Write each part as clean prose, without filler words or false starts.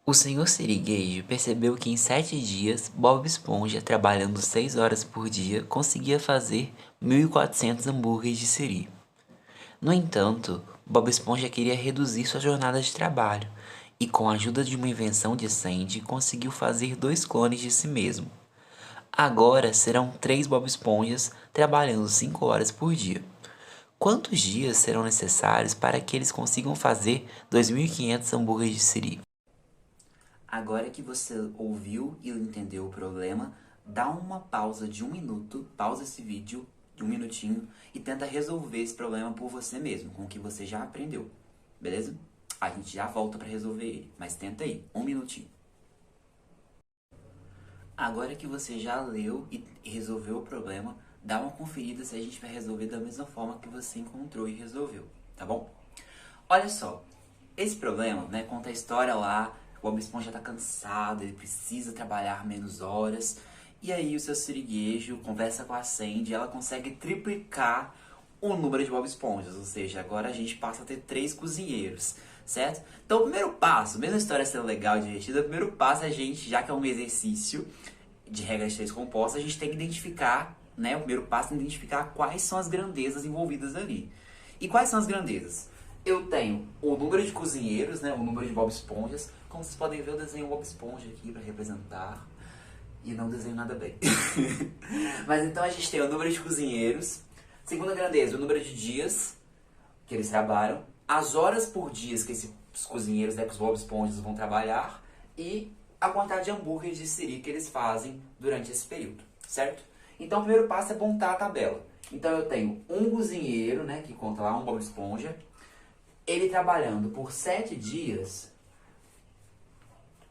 O senhor Sirigueijo percebeu que em 7 dias, Bob Esponja, trabalhando 6 horas por dia, conseguia fazer 1.400 hambúrgueres de siri. No entanto, Bob Esponja queria reduzir sua jornada de trabalho e, com a ajuda de uma invenção de Sandy, conseguiu fazer 2 clones de si mesmo. Agora serão 3 Bob Esponjas trabalhando 5 horas por dia. Quantos dias serão necessários para que eles consigam fazer 2.500 hambúrgueres de siri? Agora que você ouviu e entendeu o problema, dá uma pausa de 1 minuto, pausa esse vídeo de 1 minutinho e tenta resolver esse problema por você mesmo, com o que você já aprendeu, beleza? A gente já volta para resolver ele, mas tenta aí, 1 minutinho. Agora que você já leu e resolveu o problema, dá uma conferida se a gente vai resolver da mesma forma que você encontrou e resolveu, tá bom? Olha só, esse problema, né, conta a história lá. O Bob Esponja tá cansado, ele precisa trabalhar menos horas. E aí o seu siriguejo conversa com a Sandy e ela consegue triplicar o número de Bob Esponjas. Ou seja, agora a gente passa a ter 3 cozinheiros, certo? Então o primeiro passo, mesmo a história sendo legal e divertida, o primeiro passo é a gente, já que é um exercício de regras de 3 compostas, a gente tem que identificar, né? O primeiro passo é identificar quais são as grandezas envolvidas ali. E quais são as grandezas? Eu tenho o número de cozinheiros, né, o número de Bob Esponjas. Como vocês podem ver, eu desenho Bob Esponja aqui para representar. E não desenho nada bem. Mas então a gente tem o número de cozinheiros. Segunda grandeza, o número de dias que eles trabalham. As horas por dia que esses cozinheiros, né, que os Bob Esponjas vão trabalhar. E a quantidade de hambúrgueres de siri que eles fazem durante esse período, certo? Então o primeiro passo é montar a tabela. Então eu tenho um cozinheiro, né, que conta lá, um Bob Esponja. Ele trabalhando por 7 dias,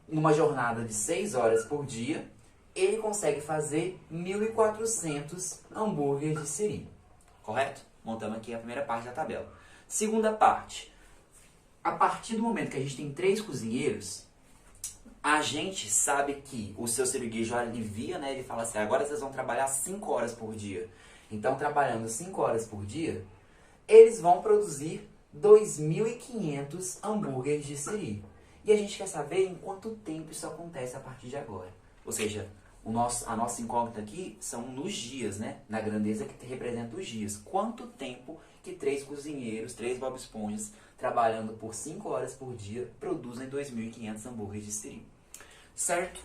numa jornada de 6 horas por dia, ele consegue fazer 1.400 hambúrgueres de siri. Correto? Montamos aqui a primeira parte da tabela. Segunda parte. A partir do momento que a gente tem 3 cozinheiros, a gente sabe que o seu siriguejo alivia, né? Ele fala assim, agora vocês vão trabalhar 5 horas por dia. Então, trabalhando 5 horas por dia, eles vão produzir 2.500 hambúrgueres de siri. E a gente quer saber em quanto tempo isso acontece a partir de agora. Ou seja, a nossa incógnita aqui são nos dias, né? Na grandeza que representa os dias. Quanto tempo que 3 cozinheiros, 3 Bob Esponjas, trabalhando por 5 horas por dia, produzem 2.500 hambúrgueres de siri. Certo?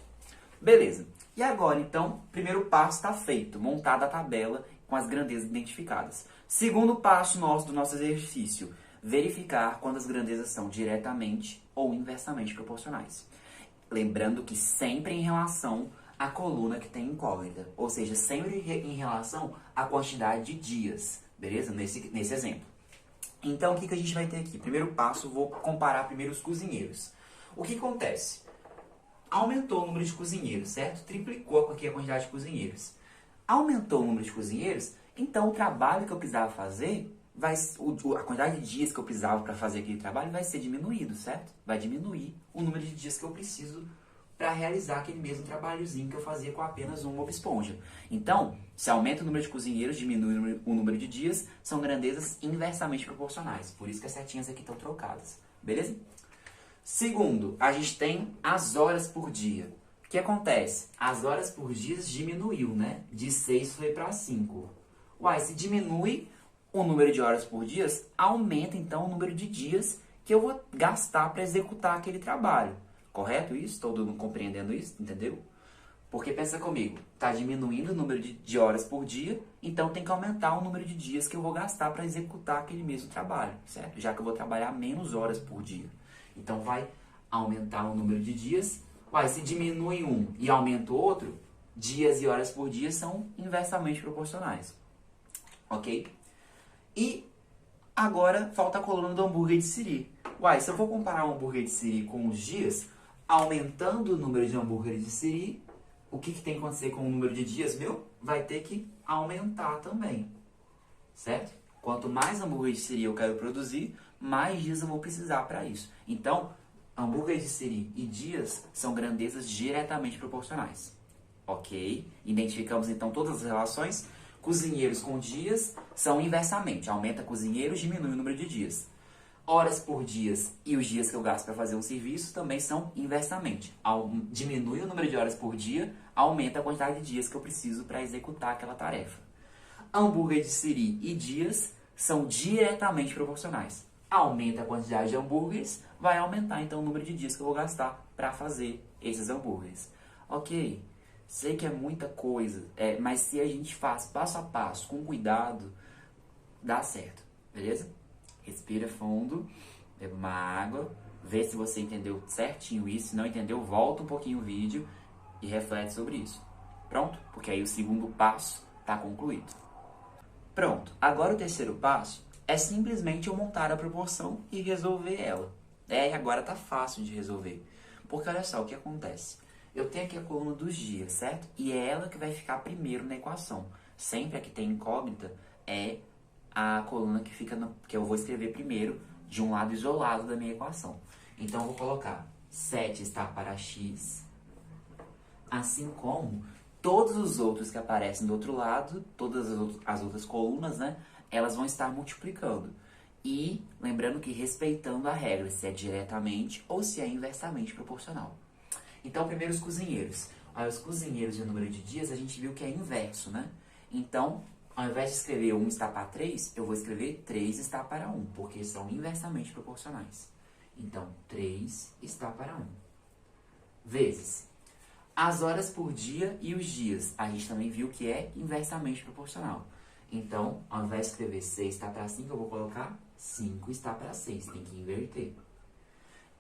Beleza. E agora, então, primeiro passo está feito. Montada a tabela com as grandezas identificadas. Segundo passo do nosso exercício. Verificar quando as grandezas são diretamente ou inversamente proporcionais. Lembrando que sempre em relação à coluna que tem incógnita. Ou seja, sempre em relação à quantidade de dias. Beleza? Nesse exemplo. Então, o que a gente vai ter aqui? Primeiro passo, vou comparar primeiro os cozinheiros. O que acontece? Aumentou o número de cozinheiros, certo? Triplicou aqui a quantidade de cozinheiros. Aumentou o número de cozinheiros, então o trabalho que eu precisava fazer, a quantidade de dias que eu precisava para fazer aquele trabalho vai ser diminuído, certo? Vai diminuir o número de dias que eu preciso para realizar aquele mesmo trabalhozinho que eu fazia com apenas um Bob Esponja. Então, se aumenta o número de cozinheiros, diminui o número de dias, são grandezas inversamente proporcionais. Por isso que as setinhas aqui estão trocadas, beleza? Segundo, a gente tem as horas por dia. O que acontece? As horas por dia diminuiu, né? De 6 foi para 5. Uai, se diminui o número de horas por dia, aumenta então o número de dias que eu vou gastar para executar aquele trabalho. Correto isso? Todo mundo compreendendo isso? Entendeu? Porque pensa comigo, está diminuindo o número de horas por dia, então tem que aumentar o número de dias que eu vou gastar para executar aquele mesmo trabalho, certo? Já que eu vou trabalhar menos horas por dia. Então vai aumentar o número de dias. Uai, se diminui um e aumenta o outro, dias e horas por dia são inversamente proporcionais. Ok? E agora falta a coluna do hambúrguer de siri. Uai, se eu for comparar o hambúrguer de siri com os dias, aumentando o número de hambúrgueres de siri, o que tem que acontecer com o número de dias meu? Vai ter que aumentar também. Certo? Quanto mais hambúrguer de siri eu quero produzir, mais dias eu vou precisar para isso. Então, hambúrguer de siri e dias são grandezas diretamente proporcionais. Ok? Identificamos então todas as relações. Cozinheiros com dias são inversamente. Aumenta cozinheiros, diminui o número de dias. Horas por dia e os dias que eu gasto para fazer um serviço também são inversamente. Diminui o número de horas por dia, aumenta a quantidade de dias que eu preciso para executar aquela tarefa. Hambúrguer de siri e dias são diretamente proporcionais. Aumenta a quantidade de hambúrgueres, vai aumentar então o número de dias que eu vou gastar para fazer esses hambúrgueres. Ok, sei que é muita coisa, mas se a gente faz passo a passo, com cuidado, dá certo, beleza? Respira fundo, beba uma água, vê se você entendeu certinho isso. Se não entendeu, volta um pouquinho o vídeo e reflete sobre isso. Pronto? Porque aí o segundo passo está concluído. Pronto, agora o terceiro passo é simplesmente eu montar a proporção e resolver ela. Agora tá fácil de resolver. Porque olha só o que acontece. Eu tenho aqui a coluna dos dias, certo? E é ela que vai ficar primeiro na equação. Sempre a que tem incógnita é a coluna que fica que eu vou escrever primeiro de um lado isolado da minha equação. Então eu vou colocar 7 está para x, assim como todos os outros que aparecem do outro lado, todas as outras colunas, né, elas vão estar multiplicando. E lembrando que respeitando a regra, se é diretamente ou se é inversamente proporcional. Então, primeiro os cozinheiros. Os cozinheiros e o número de dias a gente viu que é inverso, né? Então, ao invés de escrever 1 está para 3, eu vou escrever 3 está para 1, porque são inversamente proporcionais. Então, 3 está para 1. Vezes as horas por dia e os dias. A gente também viu que é inversamente proporcional. Então, ao invés de escrever 6 está para 5, eu vou colocar 5 está para 6. Tem que inverter.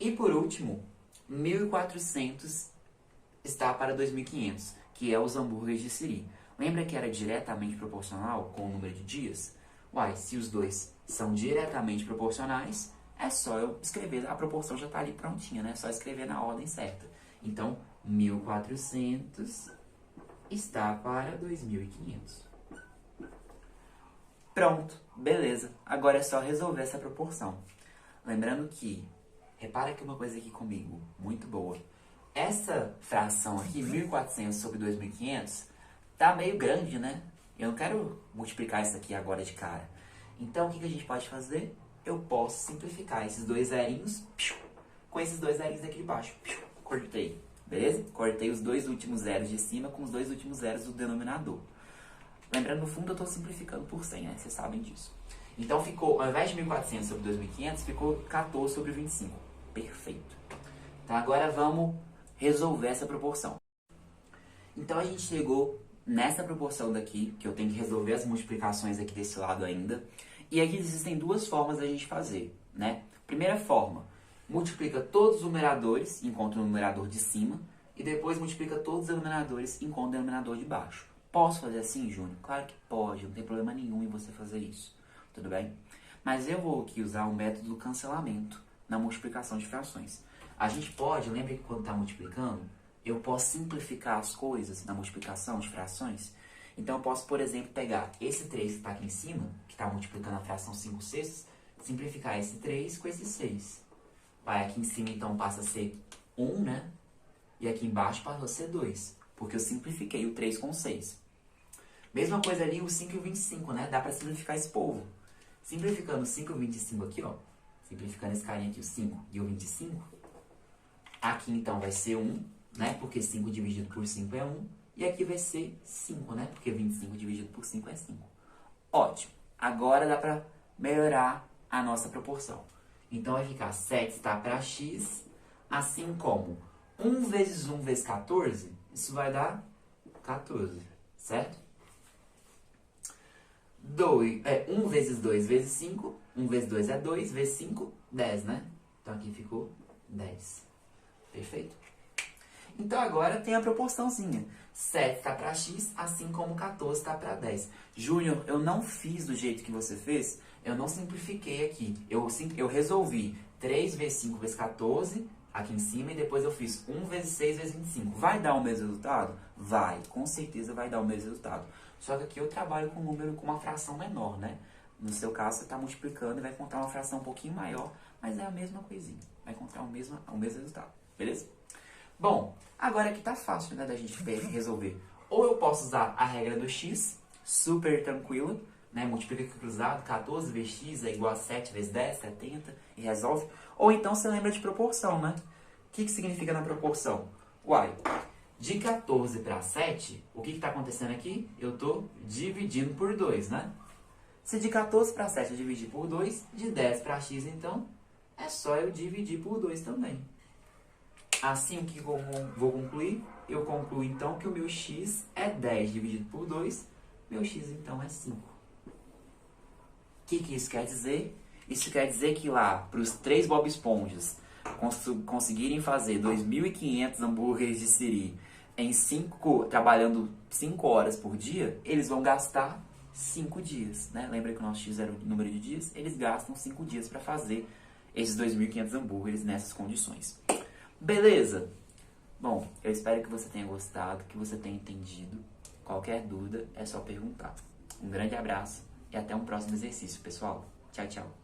E por último, 1.400 está para 2.500, que é os hambúrgueres de siri. Lembra que era diretamente proporcional com o número de dias? Se os dois são diretamente proporcionais, é só eu escrever, a proporção já está ali prontinha, né? É só escrever na ordem certa. Então, 1.400 está para 2.500. Pronto, beleza. Agora é só resolver essa proporção. Lembrando que, repara aqui uma coisa aqui comigo, muito boa. Essa fração aqui, 1.400 sobre 2.500, tá meio grande, né? Eu não quero multiplicar isso aqui agora de cara. Então, o que a gente pode fazer? Eu posso simplificar esses dois zerinhos com esses dois zerinhos aqui de baixo. Cortei, beleza? Cortei os dois últimos zeros de cima com os dois últimos zeros do denominador. Lembrando, no fundo, eu estou simplificando por 100, né? Vocês sabem disso. Então, ficou, ao invés de 1.400 sobre 2.500, ficou 14 sobre 25. Perfeito. Então, agora vamos resolver essa proporção. Então, a gente chegou nessa proporção daqui, que eu tenho que resolver as multiplicações aqui desse lado ainda. E aqui existem duas formas da gente fazer, né? Primeira forma, multiplica todos os numeradores, encontra o numerador de cima, e depois multiplica todos os denominadores, encontra o denominador de baixo. Posso fazer assim, Júnior? Claro que pode, não tem problema nenhum em você fazer isso, tudo bem? Mas eu vou aqui usar o método do cancelamento na multiplicação de frações. A gente pode, lembra que quando está multiplicando, eu posso simplificar as coisas na multiplicação de frações? Então eu posso, por exemplo, pegar esse 3 que está aqui em cima, que está multiplicando a fração 5/6, simplificar esse 3 com esse 6. Aqui em cima então passa a ser 1, né? E aqui embaixo passa a ser 2, porque eu simplifiquei o 3 com o 6. Mesma coisa ali o 5 e o 25, né? Dá para simplificar esse povo. Simplificando o 5 e o 25 aqui, ó. Simplificando esse carinha aqui, o 5 e o 25. Aqui então vai ser 1, né? Porque 5 dividido por 5 é 1. E aqui vai ser 5, né? Porque 25 dividido por 5 é 5. Ótimo. Agora dá para melhorar a nossa proporção. Então vai ficar 7 está para x, assim como 1 vezes 1 vezes 14, isso vai dar 14, certo? 1 vezes 2 vezes 5, 1 vezes 2 é 2, vezes 5, 10, né? Então aqui ficou 10. Perfeito? Então agora tem a proporçãozinha. 7 está para x, assim como 14 está para 10. Júnior, eu não fiz do jeito que você fez, eu não simplifiquei aqui. Eu resolvi 3 vezes 5 vezes 14 aqui em cima e depois eu fiz 1 vezes 6 vezes 25. Vai dar o mesmo resultado? Vai, com certeza vai dar o mesmo resultado. Só que aqui eu trabalho com um número com uma fração menor, né? No seu caso, você está multiplicando e vai encontrar uma fração um pouquinho maior, mas é a mesma coisinha. Vai encontrar o mesmo resultado, beleza? Bom, agora aqui tá fácil, né, da gente resolver. Ou eu posso usar a regra do x, super tranquila, né? Multiplica aqui cruzado, 14 vezes x é igual a 7 vezes 10, 70, e resolve. Ou então você lembra de proporção, né? O que significa na proporção? Uai, de 14 para 7, o que está acontecendo aqui? Eu estou dividindo por 2, né? Se de 14 para 7 eu dividir por 2, de 10 para x, então, é só eu dividir por 2 também. Assim, o que eu vou concluir? Eu concluo, então, que o meu x é 10 dividido por 2. Meu x, então, é 5. O que isso quer dizer? Isso quer dizer que lá, para os 3 Bob Esponjas conseguirem fazer 2.500 hambúrgueres de siri trabalhando 5 horas por dia, eles vão gastar 5 dias, né? Lembra que o nosso x era o número de dias? Eles gastam 5 dias para fazer esses 2.500 hambúrgueres nessas condições. Beleza? Bom, eu espero que você tenha gostado, que você tenha entendido. Qualquer dúvida é só perguntar. Um grande abraço e até um próximo exercício, pessoal. Tchau, tchau.